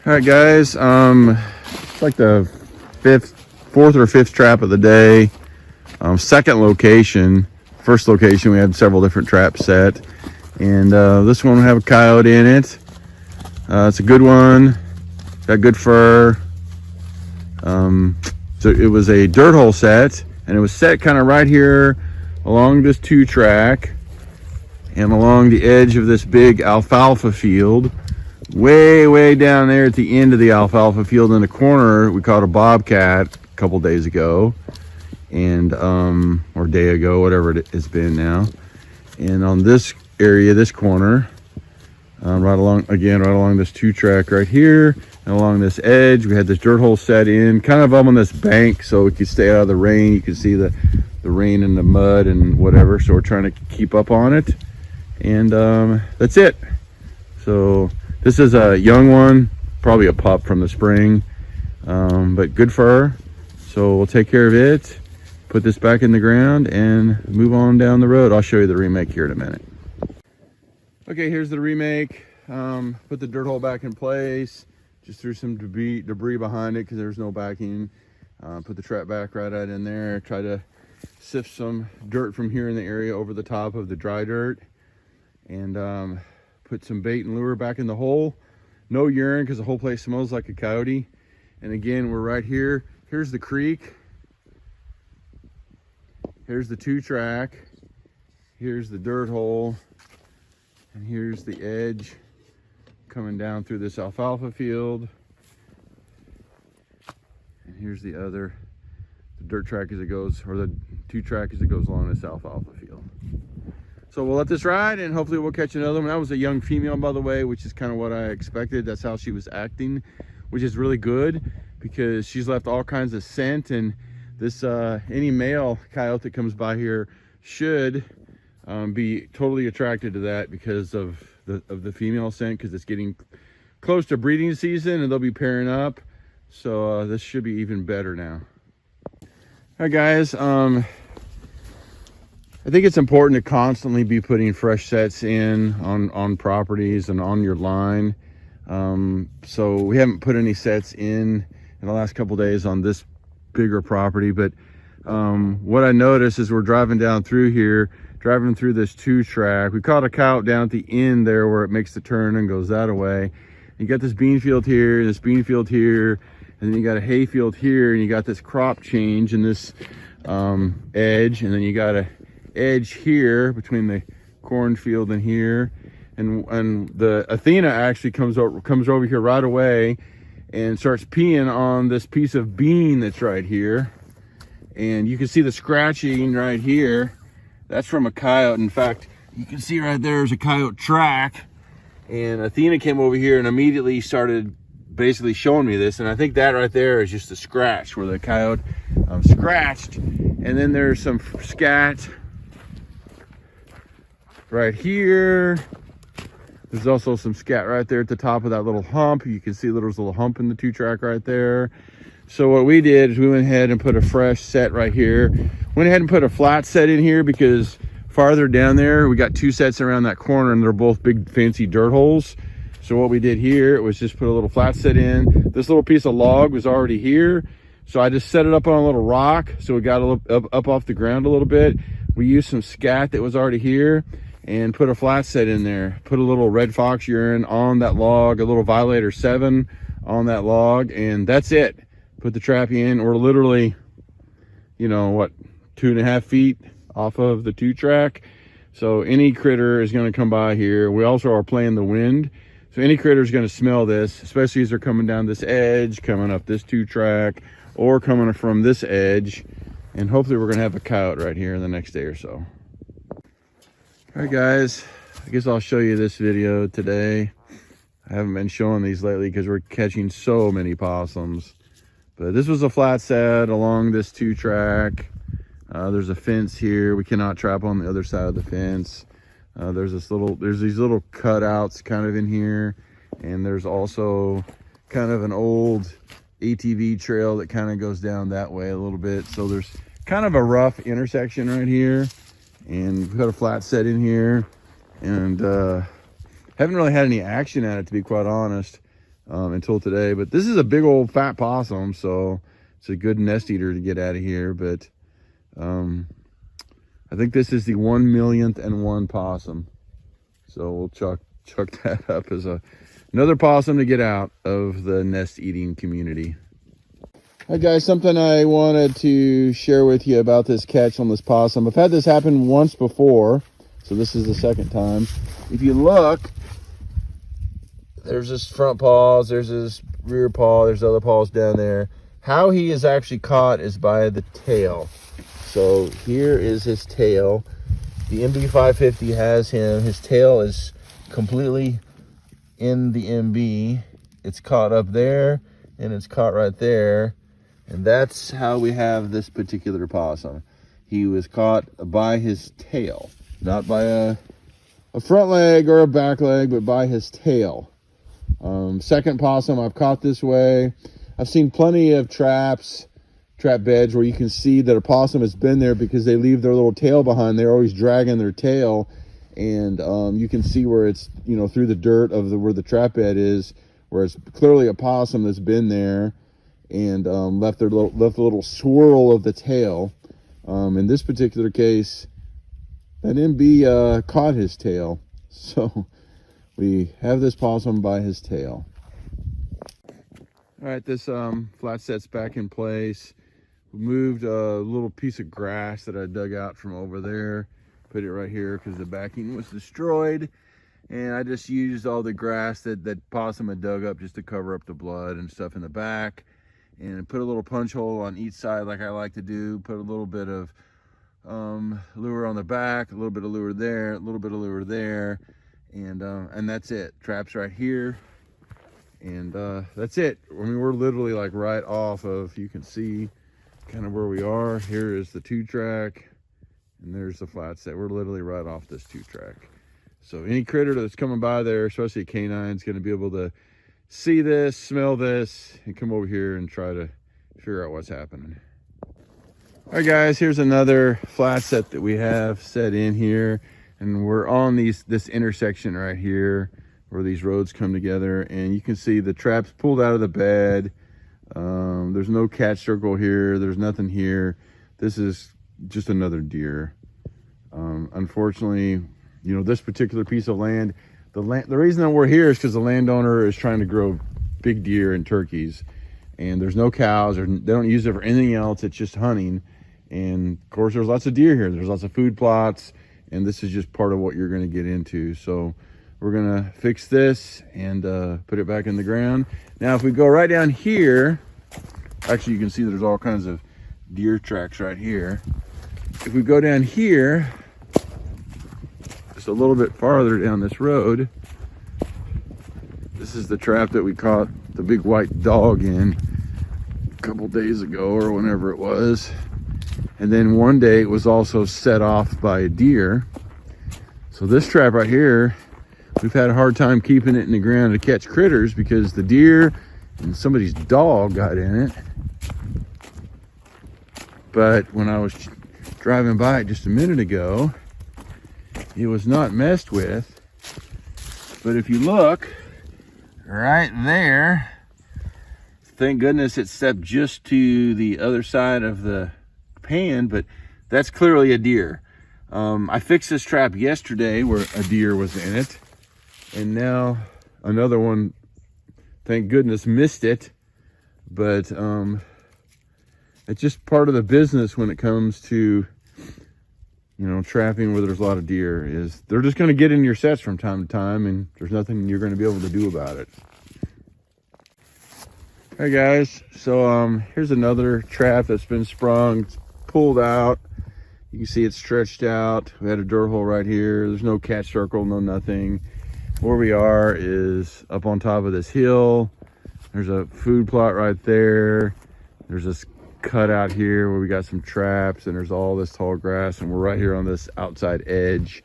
All right, guys. It's like the fourth or fifth trap of the day. Second location. First location, we had several different traps set, and this one will have a coyote in it. It's a good one. Got good fur. So it was a dirt hole set, and it was set kind of right here along this 2-track and along the edge of this big alfalfa field. Way down there at the end of the alfalfa field in the corner, we caught a bobcat a couple days ago, and or day ago, whatever it has been now. And on this area, this corner, right along this 2-track right here, and along this edge, we had this dirt hole set in, kind of up on this bank, so we could stay out of the rain. You can see the rain and the mud and whatever. So we're trying to keep up on it, and that's it. So this is a young one, probably a pup from the spring, but good fur. So we'll take care of it, put this back in the ground, and move on down the road. I'll show you the remake here in a minute. Okay, here's the remake. Put the dirt hole back in place. Just threw some debris behind it because there's no backing. Put the trap back right out in there. Try to sift some dirt from here in the area over the top of the dry dirt. And put some bait and lure back in the hole. No urine because the whole place smells like a coyote. And again, we're right here. Here's the creek. Here's the 2-track. Here's the dirt hole. And here's the edge coming down through this alfalfa field. And here's the dirt track as it goes, or the 2-track as it goes along this alfalfa field. So we'll let this ride, and hopefully we'll catch another one. That was a young female, by the way, which is kind of what I expected. That's how she was acting, which is really good because she's left all kinds of scent. And this any male coyote that comes by here should be totally attracted to that because of the female scent, because it's getting close to breeding season and they'll be pairing up. So this should be even better now. All right, guys. I think it's important to constantly be putting fresh sets in on properties and on your line. So we haven't put any sets in the last couple days on this bigger property, but what I noticed is we're driving down through here, driving through this 2-track. We caught a coyote down at the end there where it makes the turn and goes that way. You got this bean field here, and this bean field here, and then you got a hay field here, and you got this crop change in this edge, and then you got a edge here between the cornfield and here, and the Athena actually comes over here right away and starts peeing on this piece of bean that's right here, and you can see the scratching right here. That's from a coyote. In fact, you can see right there's a coyote track, and Athena came over here and immediately started basically showing me this, and I think that right there is just a scratch where the coyote scratched. And then there's some scat right here. There's also some scat right there at the top of that little hump. You can see there's a little hump in the 2-track right there. So what we did is we went ahead and put a fresh set right here. Went ahead and put a flat set in here because farther down there, we got 2 sets around that corner, and they're both big fancy dirt holes. So what we did here was just put a little flat set in. This little piece of log was already here, so I just set it up on a little rock, so we got a little up off the ground a little bit. We used some scat that was already here and put a flat set in there. Put a little red fox urine on that log, a little Violator 7 on that log, and that's it. Put the trap in. We're literally, you know what, 2.5 feet off of the 2-track. So any critter is going to come by here. We also are playing the wind, so any critter is going to smell this, especially as they're coming down this edge, coming up this 2-track, or coming from this edge. And hopefully we're going to have a coyote right here in the next day or so. All right, guys, I guess I'll show you this video today. I haven't been showing these lately because we're catching so many possums. But this was a flat set along this 2-track. There's a fence here. We cannot trap on the other side of the fence. There's these little cutouts kind of in here, and there's also kind of an old ATV trail that kind of goes down that way a little bit. So there's kind of a rough intersection right here, and we've got a flat set in here, and haven't really had any action at it, to be quite honest. until today. But this is a big old fat possum, so it's a good nest eater to get out of here. But I think this is the 1,000,001 possum. So we'll chuck that up as another possum to get out of the nest eating community. All right, guys, something I wanted to share with you about this catch on this possum. I've had this happen once before, so this is the second time. If you look, there's his front paws, there's his rear paw, there's other paws down there. How he is actually caught is by the tail. So here is his tail. The MB550 has him. His tail is completely in the MB. It's caught up there, and it's caught right there. And that's how we have this particular possum. He was caught by his tail, not by a front leg or a back leg, but by his tail. Second possum I've caught this way. I've seen plenty of trap beds where you can see that a possum has been there because they leave their little tail behind. They're always dragging their tail, and you can see where it's, you know, through the dirt of where the trap bed is, where it's clearly a possum that's been there and left a little swirl of the tail. In this particular case, that MB caught his tail, so we have this possum by his tail. All right, this flat set's back in place. We moved a little piece of grass that I dug out from over there, put it right here because the backing was destroyed, and I just used all the grass that possum had dug up just to cover up the blood and stuff in the back, and put a little punch hole on each side like I like to do. Put a little bit of lure on the back, a little bit of lure there, a little bit of lure there, and that's it. Traps right here, and that's it. I mean, we're literally like right off of, you can see kind of where we are. Here is the 2-track, and there's the flat set. We're literally right off this 2-track. So any critter that's coming by there, especially a canine, is going to be able to see this, smell this, and come over here and try to figure out what's happening. All right, guys, here's another flat set that we have set in here, and we're on this intersection right here where these roads come together, and you can see the traps pulled out of the bed. There's no catch circle here, there's nothing here. This is just another deer. Unfortunately, you know, this particular piece of land, the reason that we're here is because the landowner is trying to grow big deer and turkeys, and there's no cows, or they don't use it for anything else. It's just hunting. And of course, there's lots of deer here. There's lots of food plots, and this is just part of what you're going to get into. So we're going to fix this and put it back in the ground. Now, if we go right down here, actually, you can see there's all kinds of deer tracks right here. If we go down here, just a little bit farther down this road, this is the trap that we caught the big white dog in a couple days ago or whenever it was. And then one day it was also set off by a deer. So this trap right here, we've had a hard time keeping it in the ground to catch critters because the deer and somebody's dog got in it. But when I was driving by it just a minute ago, it was not messed with. But if you look right there, thank goodness it stepped just to the other side of the pan, but that's clearly a deer. I fixed this trap yesterday where a deer was in it, and now another one, thank goodness, missed it. But it's just part of the business when it comes to, you know, trapping where there's a lot of deer, is they're just going to get in your sets from time to time, and there's nothing you're going to be able to do about it. Hey guys, so here's another trap that's been sprung. It's pulled out. You can see it's stretched out. We had a dirt hole right here. There's no catch circle, no nothing. Where we are is up on top of this hill. There's a food plot right there. There's this cut out here where we got some traps, and there's all this tall grass, and we're right here on this outside edge.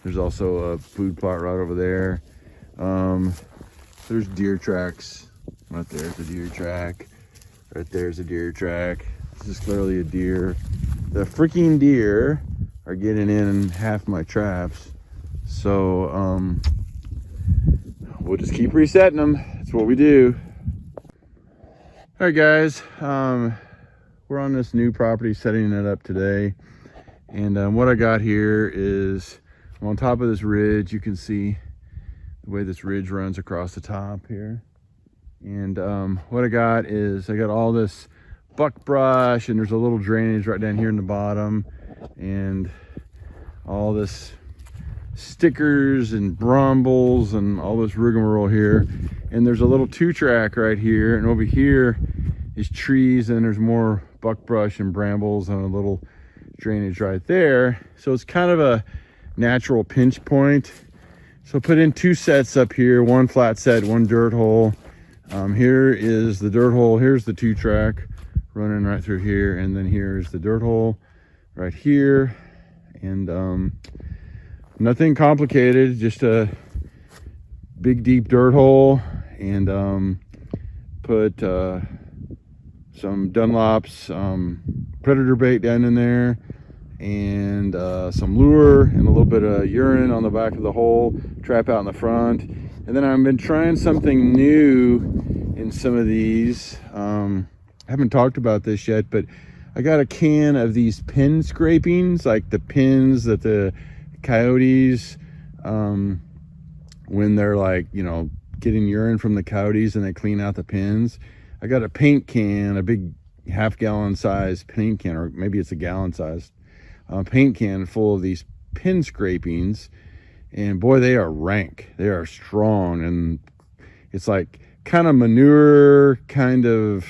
There's also a food plot right over there. There's deer tracks. Right there's a deer track. Right there's a deer track. This is clearly a deer. The freaking deer are getting in half my traps. So we'll just keep resetting them. That's That's what we do. All right, guys. We're on this new property, setting it up today. And what I got here is I'm on top of this ridge. You can see the way this ridge runs across the top here. And what I got is I got all this buck brush, and there's a little drainage right down here in the bottom, and all this stickers and brambles and all this rigmarole here. And there's a little 2-track right here, and over here is trees, and there's more buckbrush and brambles and a little drainage right there. So it's kind of a natural pinch point. So put in 2 sets up here, 1 flat set, 1 dirt hole. Here is the dirt hole. Here's the 2-track running right through here, and then here's the dirt hole right here. And nothing complicated, just a big deep dirt hole. And put some Dunlop's predator bait down in there, and some lure and a little bit of urine on the back of the hole, trap out in the front. And then I've been trying something new in some of these. I haven't talked about this yet, but I got a can of these pin scrapings, like the pins that the coyotes, when they're like, you know, getting urine from the coyotes and they clean out the pins. I got a paint can, a big half-gallon size paint can, or maybe it's a gallon size paint can full of these pin scrapings. And boy, they are rank. They are strong, and it's like kind of manure, kind of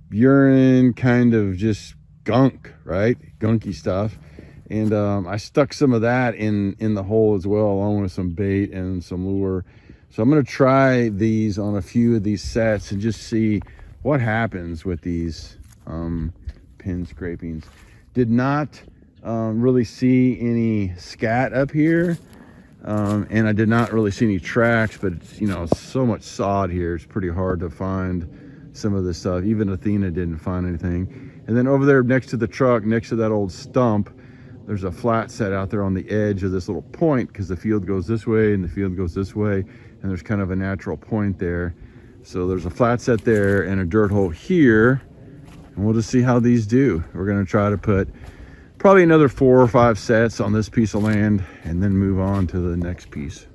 urine, kind of just gunk, right? Gunky stuff. And I stuck some of that in the hole as well, along with some bait and some lure. So I'm going to try these on a few of these sets and just see what happens with these pin scrapings. Did not really see any scat up here, and I did not really see any tracks, but it's, you know, so much sod here, it's pretty hard to find some of this stuff. Even Athena didn't find anything. And then over there next to the truck, next to that old stump, there's a flat set out there on the edge of this little point, because the field goes this way and the field goes this way, and there's kind of a natural point there. So there's a flat set there and a dirt hole here, and we'll just see how these do. We're going to try to put probably another 4 or 5 sets on this piece of land, and then move on to the next piece.